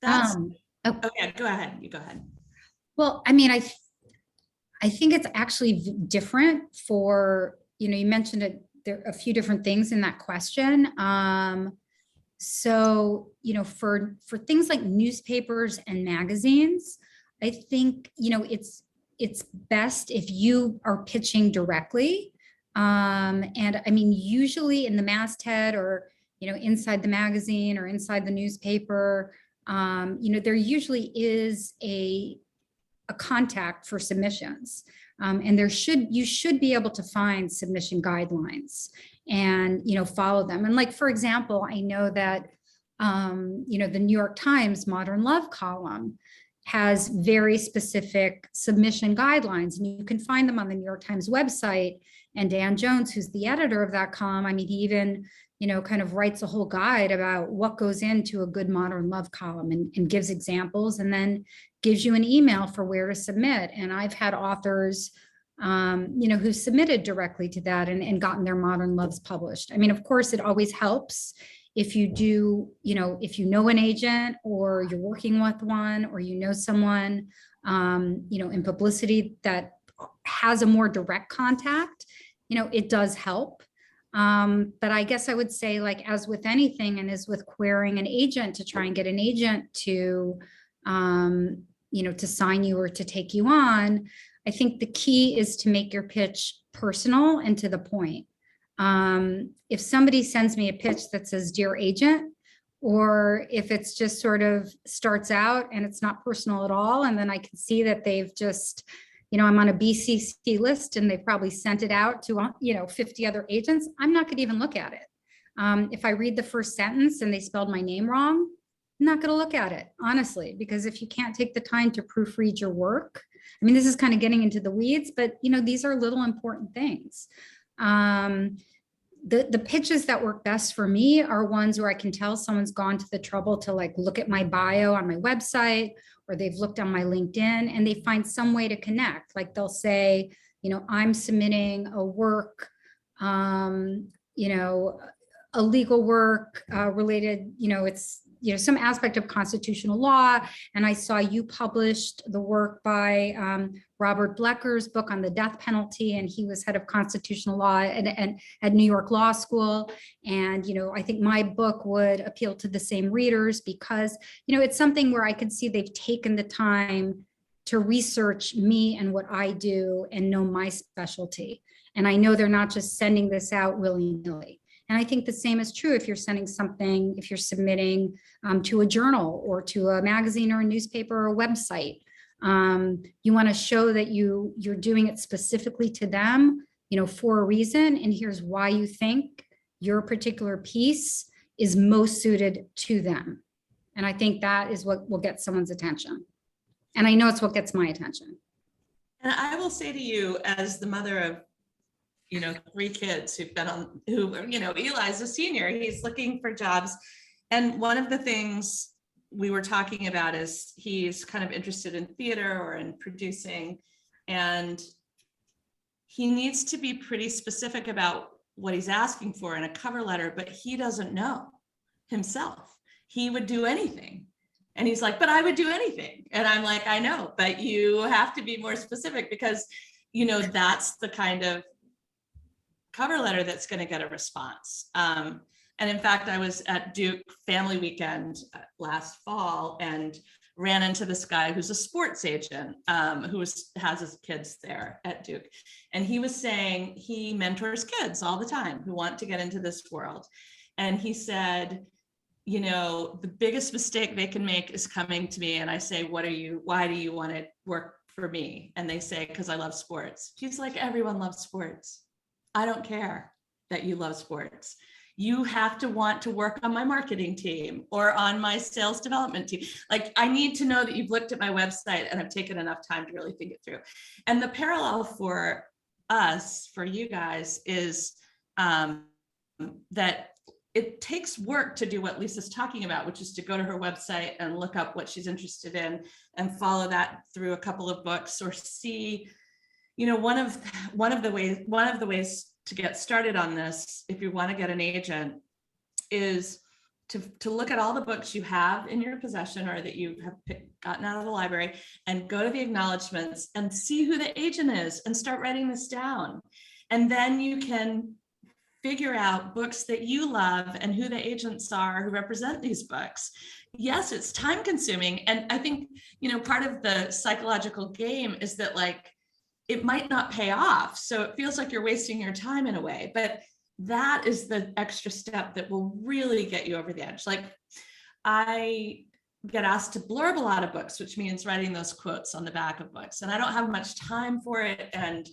That's, Oh, okay, go ahead. You go ahead. well, I mean, I think it's actually different for, you know, you mentioned it, there are a few different things in that question. So, you know, for things like newspapers and magazines, I think, you know, it's best if you are pitching directly. And I mean, usually in the masthead or, you know, inside the magazine or inside the newspaper, you know, there usually is a contact for submissions. And you should be able to find submission guidelines and, you know, follow them. And like, for example, I know that, you know, the New York Times Modern Love column has very specific submission guidelines, and you can find them on the New York Times website. And Dan Jones, who's the editor of that column, I mean, he even, you know, kind of writes a whole guide about what goes into a good modern love column, and gives examples, and then gives you an email for where to submit. And I've had authors, you know, who submitted directly to that and gotten their modern loves published. I mean, of course, it always helps if you do, you know, if you know an agent or you're working with one, or you know someone, you know, in publicity that has a more direct contact, you know, it does help. But I guess I would say, like, as with anything, and as with querying an agent to try and get an agent to, you know, to sign you or to take you on, I think the key is to make your pitch personal and to the point. If somebody sends me a pitch that says, "Dear agent," or if it's just sort of starts out and it's not personal at all, and then I can see that they've just, you know, I'm on a BCC list and they probably sent it out to, you know, 50 other agents, I'm not going to even look at it. If I read the first sentence and they spelled my name wrong, I'm not going to look at it, honestly, because if you can't take the time to proofread your work, I mean, this is kind of getting into the weeds, but, you know, these are little important things. The pitches that work best for me are ones where I can tell someone's gone to the trouble to like look at my bio on my website, or they've looked on my LinkedIn and they find some way to connect. Like they'll say, you know, I'm submitting a work, you know, a legal work related, you know, it's, you know, some aspect of constitutional law. And I saw you published the work by Robert Blecker's book on the death penalty, and he was head of constitutional law at New York Law School. And, you know, I think my book would appeal to the same readers because, you know, it's something where I could see they've taken the time to research me and what I do and know my specialty. And I know they're not just sending this out willy-nilly. And I think the same is true if you're sending something, if you're submitting to a journal or to a magazine or a newspaper or a website. You want to show that you're doing it specifically to them, you know, for a reason. And here's why you think your particular piece is most suited to them. And I think that is what will get someone's attention. And I know it's what gets my attention. And I will say to you, as the mother of, 3 kids who've been on, Eli's a senior, he's looking for jobs. And one of the things we were talking about is he's kind of interested in theater or in producing, and he needs to be pretty specific about what he's asking for in a cover letter, but he doesn't know himself. He would do anything. And he's like, but I would do anything. And I'm like, I know, but you have to be more specific because, that's the kind of cover letter that's going to get a response. And in fact, I was at Duke Family Weekend last fall and ran into this guy who's a sports agent who has his kids there at Duke. And he was saying he mentors kids all the time who want to get into this world. And he said, the biggest mistake they can make is coming to me and I say, why do you want to work for me? And they say, because I love sports. He's like, everyone loves sports. I don't care that you love sports. You have to want to work on my marketing team or on my sales development team. Like, I need to know that you've looked at my website and have taken enough time to really think it through. And the parallel for us, for you guys, is that it takes work to do what Lisa's talking about, which is to go to her website and look up what she's interested in and follow that through a couple of books, or see, one of the ways to get started on this, if you want to get an agent, is to look at all the books you have in your possession or that you have gotten out of the library, and go to the acknowledgements and see who the agent is and start writing this down. And then you can figure out books that you love and who the agents are who represent these books. Yes, it's time consuming. And I think, part of the psychological game is that, like, it might not pay off. So it feels like you're wasting your time in a way, but that is the extra step that will really get you over the edge. Like, I get asked to blurb a lot of books, which means writing those quotes on the back of books. And I don't have much time for it. And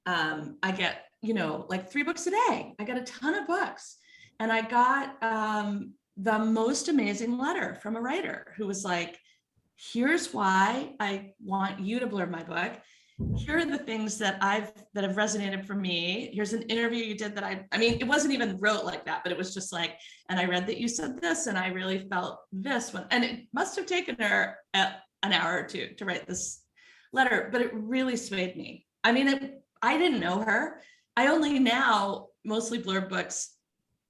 I get, like 3 books a day. I got a ton of books. And I got the most amazing letter from a writer who was like, here's why I want you to blurb my book. Here are the things that have resonated for me. Here's an interview you did that I mean, it wasn't even wrote like that, but it was just like, and I read that you said this, and I really felt this one. And it must have taken her an hour or 2 to write this letter, but it really swayed me. I mean, I didn't know her. I only now mostly blurb books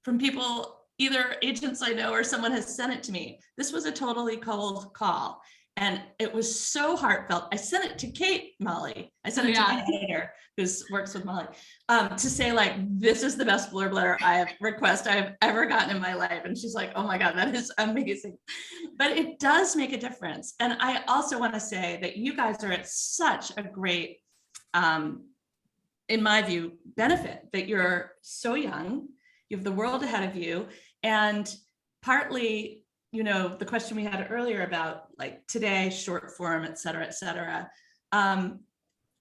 from people, either agents I know or someone has sent it to me. This was a totally cold call. And it was so heartfelt. I sent it to Kate Molly. I sent it to my editor who works with Molly to say, like, this is the best blurb letter I have ever gotten in my life. And she's like, oh my God, that is amazing. But it does make a difference. And I also want to say that you guys are at such a great, in my view, benefit that you're so young. You have the world ahead of you. And partly, the question we had earlier about, like, today, short form, et cetera,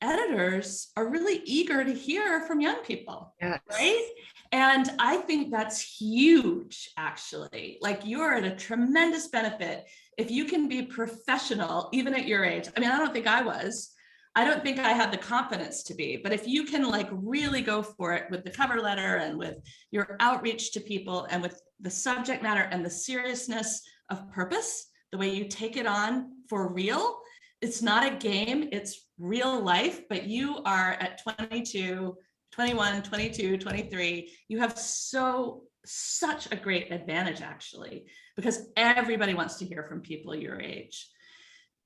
editors are really eager to hear from young people, yes. Right? And I think that's huge, actually. Like, you're at a tremendous benefit if you can be professional, even at your age. I mean, I don't think I was. I don't think I had the confidence to be, but if you can, like, really go for it with the cover letter and with your outreach to people and with the subject matter and the seriousness of purpose, the way you take it on for real, it's not a game, it's real life. But you are at 22, 21, 22, 23, you have such a great advantage, actually, because everybody wants to hear from people your age.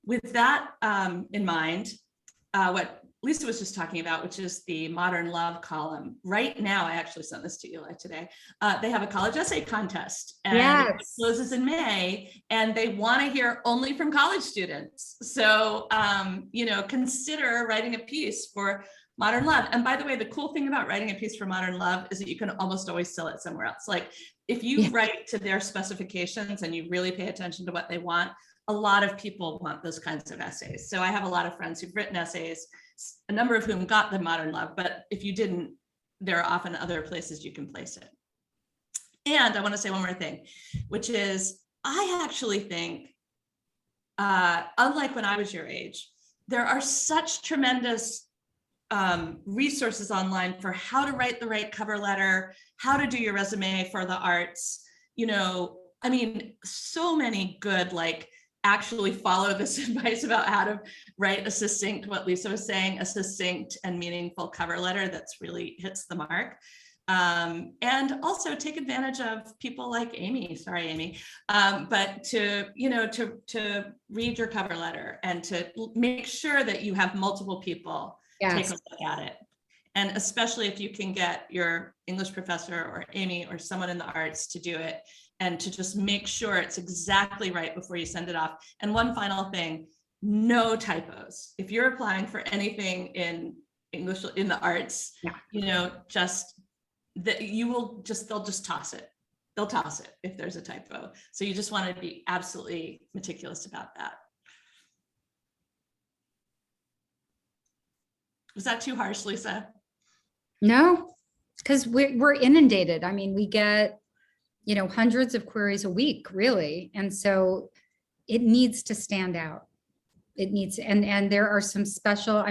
With that in mind, what Lisa was just talking about, which is the Modern Love column. Right now, I actually sent this to Eli today. They have a college essay contest, and yes. It closes in May, and they want to hear only from college students. So, consider writing a piece for Modern Love. And by the way, the cool thing about writing a piece for Modern Love is that you can almost always sell it somewhere else. Like, if you write to their specifications and you really pay attention to what they want, a lot of people want those kinds of essays. So I have a lot of friends who've written essays, a number of whom got the Modern Love, but if you didn't, there are often other places you can place it. And I want to say one more thing, which is I actually think, unlike when I was your age, there are such tremendous resources online for how to write the right cover letter, how to do your resume for the arts. I mean, so many good, like, actually follow this advice about how to write a succinct, what Lisa was saying, a succinct and meaningful cover letter that's really hits the mark. And also take advantage of people like Amy, sorry, Amy, but to read your cover letter and to make sure that you have multiple people take a look at it. And especially if you can get your English professor or Amy or someone in the arts to do it, and to just make sure it's exactly right before you send it off. And one final thing, no typos. If you're applying for anything in English, in the arts, just that they'll just toss it. They'll toss it if there's a typo. So you just want to be absolutely meticulous about that. Was that too harsh, Lisa? No, because we're inundated. I mean, we get, hundreds of queries a week, really. And so it needs to stand out. It needs, and there are some special, I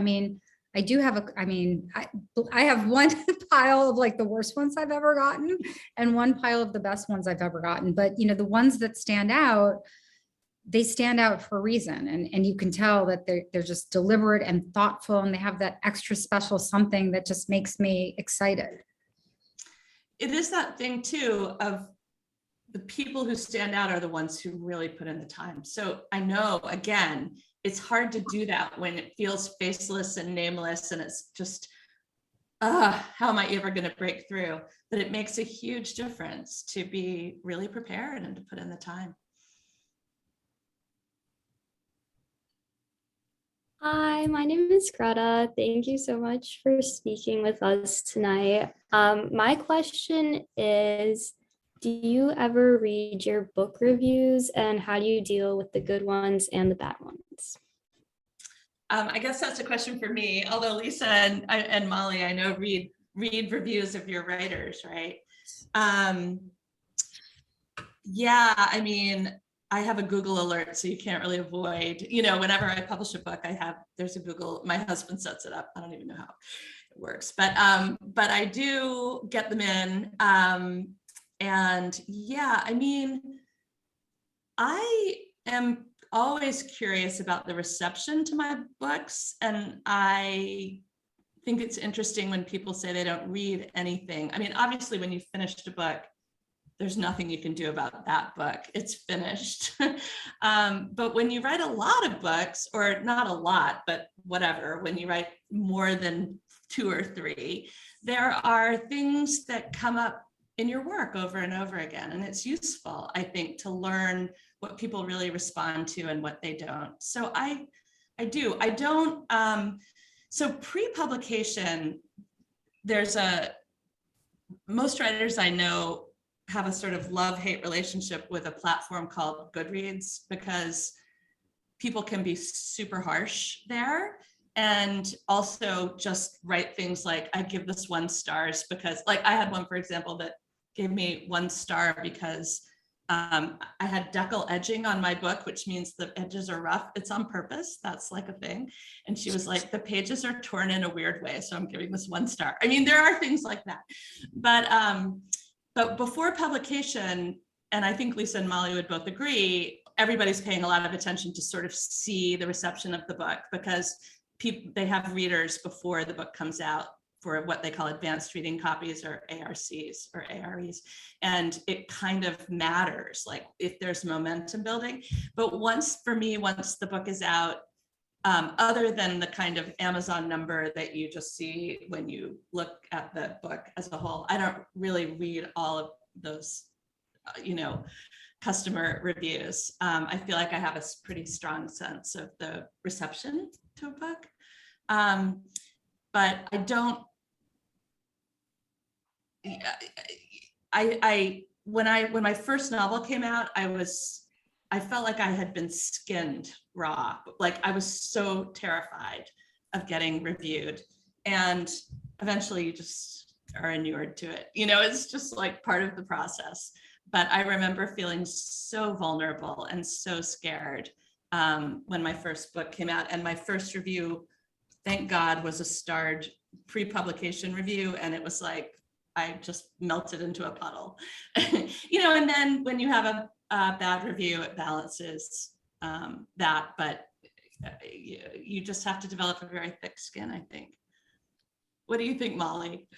have one pile of like the worst ones I've ever gotten and one pile of the best ones I've ever gotten. But, the ones that stand out, they stand out for a reason. And you can tell that they're just deliberate and thoughtful, and they have that extra special something that just makes me excited. It is that thing too of the people who stand out are the ones who really put in the time. So I know, again, it's hard to do that when it feels faceless and nameless and it's just, how am I ever going to break through? But it makes a huge difference to be really prepared and to put in the time. Hi, my name is Greta. Thank you so much for speaking with us tonight. My question is, do you ever read your book reviews, and how do you deal with the good ones and the bad ones? I guess that's a question for me, although Lisa and Molly, I know, read reviews of your writers, right? Yeah, I mean, I have a Google alert, so you can't really avoid, whenever I publish a book, there's a Google, my husband sets it up. I don't even know how it works, but I do get them in. And yeah, I mean, I am always curious about the reception to my books. And I think it's interesting when people say they don't read anything. I mean, obviously, when you've finished a book, there's nothing you can do about that book. It's finished. But when you write a lot of books, or not a lot, but whatever, when you write more than 2 or 3, there are things that come up in your work over and over again. And it's useful, I think, to learn what people really respond to and what they don't. So I don't, so pre-publication, most writers I know have a sort of love-hate relationship with a platform called Goodreads, because people can be super harsh there. And also just write things like, I give this 1 star because, like, I had one, for example, that gave me 1 star because I had decal edging on my book, which means the edges are rough. It's on purpose. That's like a thing. And she was like, the pages are torn in a weird way, so I'm giving this 1 star. I mean, there are things like that. But before publication, and I think Lisa and Molly would both agree, everybody's paying a lot of attention to sort of see the reception of the book, because they have readers before the book comes out for what they call advanced reading copies, or ARCs or AREs. And it kind of matters, like, if there's momentum building. But once the book is out, other than the kind of Amazon number that you just see when you look at the book as a whole, I don't really read all of those, customer reviews. I feel like I have a pretty strong sense of the reception to a book. But I don't, when my first novel came out, I felt like I had been skinned raw. Like, I was so terrified of getting reviewed. And eventually you just are inured to it. You know, it's just like part of the process. But I remember feeling so vulnerable and so scared when my first book came out, and my first review, thank God, was a starred pre-publication review. And it was like, I just melted into a puddle, you know, and then when you have a bad review, it balances that, but you just have to develop a very thick skin, I think. What do you think, Molly?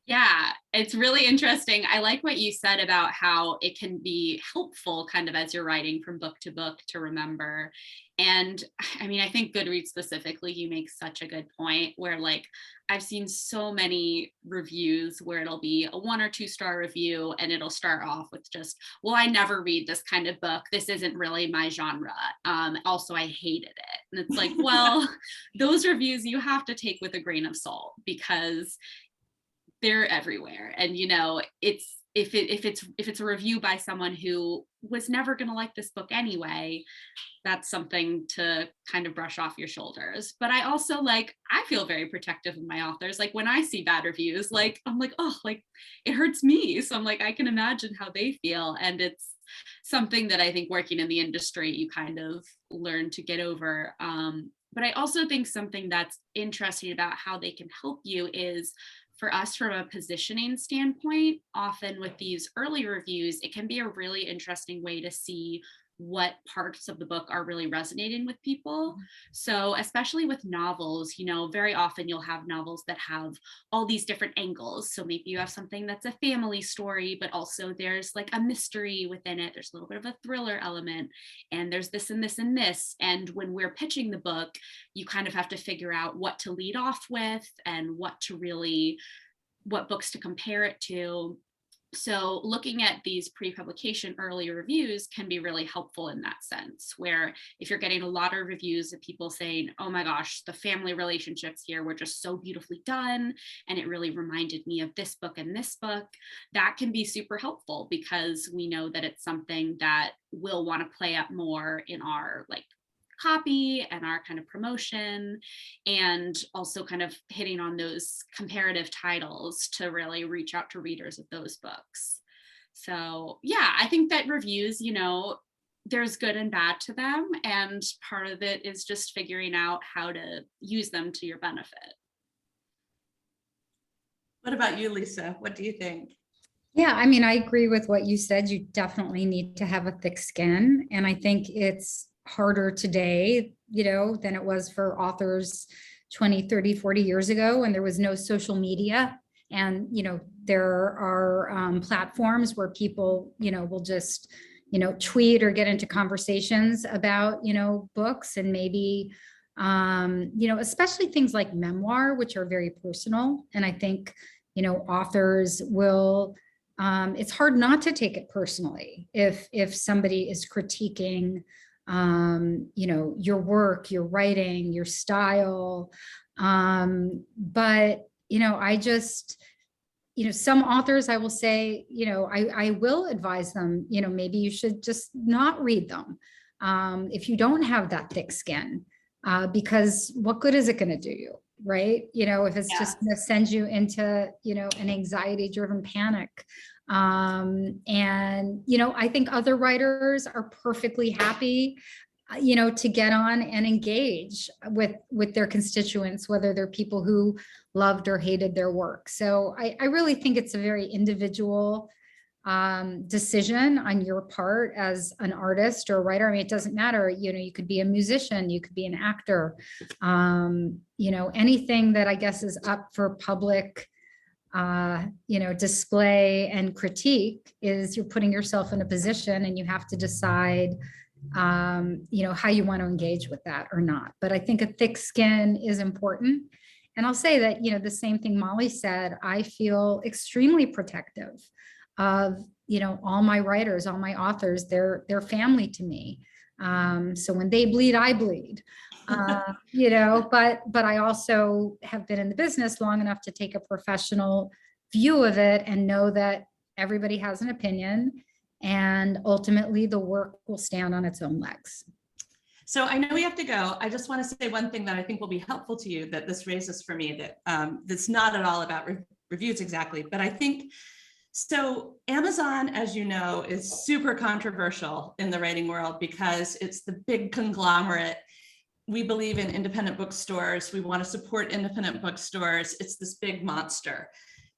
Yeah, it's really interesting. I like what you said about how it can be helpful kind of as you're writing from book to book to remember. And I mean, I think Goodreads specifically, you make such a good point where like, I've seen so many reviews where it'll be a 1 or 2 star review and it'll start off with just, well, I never read this kind of book. This isn't really my genre. Also, I hated it. And it's like, well, those reviews you have to take with a grain of salt because they're everywhere. And, you know, it's, if it's a review by someone who was never going to like this book anyway, that's something to kind of brush off your shoulders. But I also like, I feel very protective of my authors. Like when I see bad reviews, like, I'm like, oh, like it hurts me. So I'm like, I can imagine how they feel. And it's something that I think working in the industry, you kind of learn to get over. But I also think something that's interesting about how they can help you is for us from a positioning standpoint, often with these early reviews, it can be a really interesting way to see what parts of the book are really resonating with people. So especially with novels, you know, very often you'll have novels that have all these different angles. So maybe you have something that's a family story, but also there's like a mystery within it. There's a little bit of a thriller element, and there's this and this and this. And when we're pitching the book, you kind of have to figure out what to lead off with and what books to compare it to. So looking at these pre-publication early reviews can be really helpful in that sense, where if you're getting a lot of reviews of people saying, oh my gosh, the family relationships here were just so beautifully done, and it really reminded me of this book and this book, that can be super helpful because we know that it's something that we'll want to play up more in our like copy and our kind of promotion, and also kind of hitting on those comparative titles to really reach out to readers of those books. So yeah, I think that reviews, you know, there's good and bad to them, and part of it is just figuring out how to use them to your benefit. What about you, Lisa? What do you think? Yeah, I mean, I agree with what you said. You definitely need to have a thick skin. And I think it's harder today, you know, than it was for authors 20, 30, 40 years ago when there was no social media. And, you know, there are platforms where people, you know, will just, you know, tweet or get into conversations about, you know, books and maybe, you know, especially things like memoir, which are very personal. And I think, you know, authors will, it's hard not to take it personally if somebody is critiquing you know, your work, your writing, your style. But, you know, I just, you know, some authors I will say, you know, I will advise them, you know, maybe you should just not read them if you don't have that thick skin, because what good is it going to do you? Right. You know, if it's just going to send you into, you know, an anxiety driven panic. And, you know, I think other writers are perfectly happy, you know, to get on and engage with their constituents, whether they're people who loved or hated their work. So I really think it's a very individual decision on your part as an artist or a writer. I mean, it doesn't matter, you know, you could be a musician, you could be an actor, you know, anything that I guess is up for public you know, display and critique is you're putting yourself in a position and you have to decide, you know, how you want to engage with that or not. But I think a thick skin is important. And I'll say that, you know, the same thing Molly said, I feel extremely protective of, you know, all my writers, all my authors, they're family to me. So when they bleed, I bleed. You know, but I also have been in the business long enough to take a professional view of it and know that everybody has an opinion and ultimately the work will stand on its own legs. So I know we have to go. I just want to say one thing that I think will be helpful to you that this raises for me that that's not at all about reviews exactly, but I think, so Amazon, as you know, is super controversial in the writing world because it's the big conglomerate. We believe in independent bookstores. We want to support independent bookstores. It's this big monster.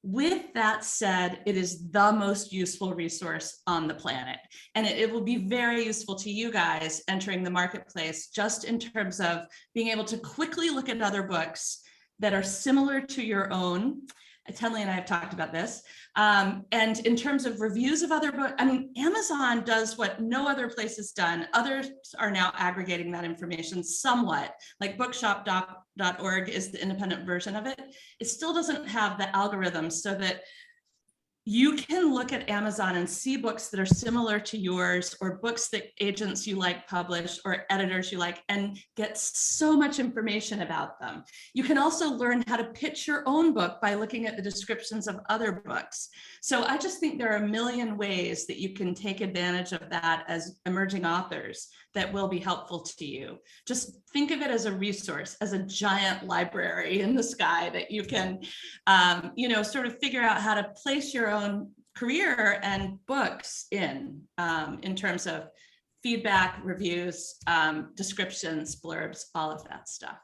With that said, it is the most useful resource on the planet. And it will be very useful to you guys entering the marketplace, just in terms of being able to quickly look at other books that are similar to your own. Tenley and I have talked about this. And in terms of reviews of other books, I mean, Amazon does what no other place has done. Others are now aggregating that information somewhat, like bookshop.org is the independent version of it. It still doesn't have the algorithms so that you can look at Amazon and see books that are similar to yours, or books that agents you like publish, or editors you like, and get so much information about them. You can also learn how to pitch your own book by looking at the descriptions of other books. So I just think there are a million ways that you can take advantage of that as emerging authors that will be helpful to you. Just think of it as a resource, as a giant library in the sky that you can, sort of figure out how to place your own career and books in terms of feedback, reviews, descriptions, blurbs, all of that stuff.